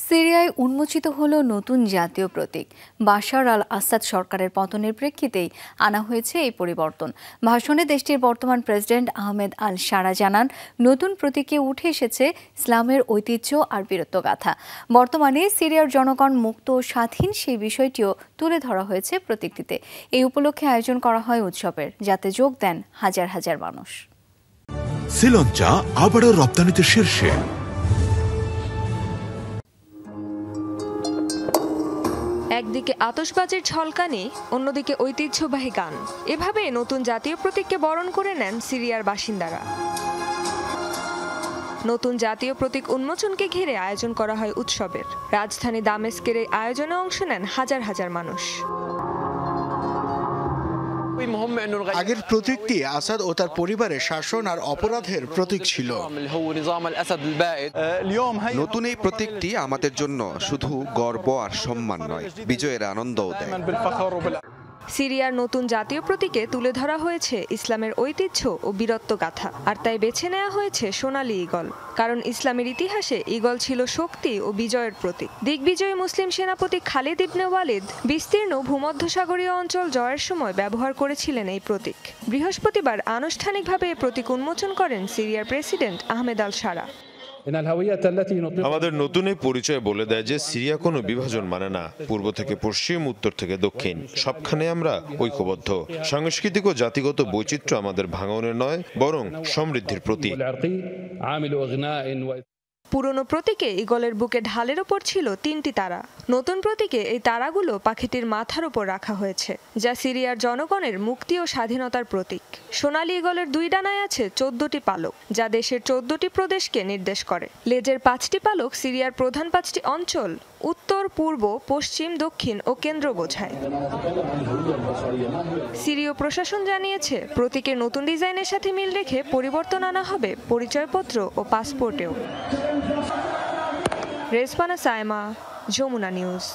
সিরিয়ায় উন্মোচিত হলো নতুন জাতীয় প্রতীক। বাশার আল আসাদ সরকারের পতনের প্রেক্ষিতেই আনা হয়েছে এই পরিবর্তন। ভাষণে দেশটির বর্তমান প্রেসিডেন্ট আহমেদ আল শারা জানান, নতুন প্রতীকে উঠে এসেছে ইসলামের ঐতিহ্য আর বীরত্বগাথা। বর্তমানে সিরিয়ার জনগণ মুক্ত ও স্বাধীন সেই বিষয়টিও তুলে ধরা হয়েছে প্রতীকটিতে। এই উপলক্ষে আয়োজন করা হয় উৎসবের, যাতে যোগ দেন হাজার হাজার মানুষ। শ্রীলঙ্কা আবারও রপ্তানিতে শীর্ষে। একদিকে আতশবাজির ঝলকানি, অন্যদিকে ঐতিহ্যবাহী গান। এভাবে নতুন জাতীয় প্রতীককে বরণ করে নেন সিরিয়ার বাসিন্দারা। নতুন জাতীয় প্রতীক উন্মোচনকে ঘিরে আয়োজন করা হয় উৎসবের। রাজধানী দামেস্কের এই আয়োজনে অংশ নেন হাজার হাজার মানুষ। আগের প্রতীকটি আসাদ ও তার পরিবারের শাসন আর অপরাধের প্রতীক ছিল। নতুন এই প্রতীকটি আমাদের জন্য শুধু গর্ব আর সম্মান নয়, বিজয়ের আনন্দও দেয়। সিরিয়ার নতুন জাতীয় প্রতীকে তুলে ধরা হয়েছে ইসলামের ঐতিহ্য ও বীরত্বগাথা, আর তাই বেছে নেওয়া হয়েছে সোনালী ঈগল। কারণ ইসলামের ইতিহাসে ঈগল ছিল শক্তি ও বিজয়ের প্রতীক। দিগ্বিজয়ী মুসলিম সেনাপতি খালিদ ইবনে ওয়ালিদ বিস্তীর্ণ ভূমধ্যসাগরীয় অঞ্চল জয়ের সময় ব্যবহার করেছিলেন এই প্রতীক। বৃহস্পতিবার আনুষ্ঠানিকভাবে এই প্রতীক উন্মোচন করেন সিরিয়ার প্রেসিডেন্ট আহমেদ আল শারা। আমাদের নতুন এই পরিচয় বলে দেয় যে সিরিয়া কোনো বিভাজন মানে না। পূর্ব থেকে পশ্চিম, উত্তর থেকে দক্ষিণ, সবখানে আমরা ঐক্যবদ্ধ। সাংস্কৃতিক ও জাতিগত বৈচিত্র্য আমাদের ভাঙনের নয়, বরং সমৃদ্ধির প্রতীক। পুরনো প্রতীকে ঈগলের বুকে ঢালের ওপর ছিল 3টি তারা। নতুন প্রতীকে এই তারাগুলো পাখিটির মাথার উপর রাখা হয়েছে, যা সিরিয়ার জনগণের মুক্তি ও স্বাধীনতার প্রতীক। সোনালী ঈগলের 2 ডানায় আছে 14টি পালক, যা দেশের 14টি প্রদেশকে নির্দেশ করে। লেজের 5টি পালক সিরিয়ার প্রধান 5টি অঞ্চল উত্তর, পূর্ব, পশ্চিম, দক্ষিণ ও কেন্দ্র বোঝায়। সিরীয় প্রশাসন জানিয়েছে, প্রতীকের নতুন ডিজাইনের সাথে মিল রেখে পরিবর্তন আনা হবে পরিচয়পত্র ও পাসপোর্টেও। রেজবানা সায়মা, যমুনা নিউজ।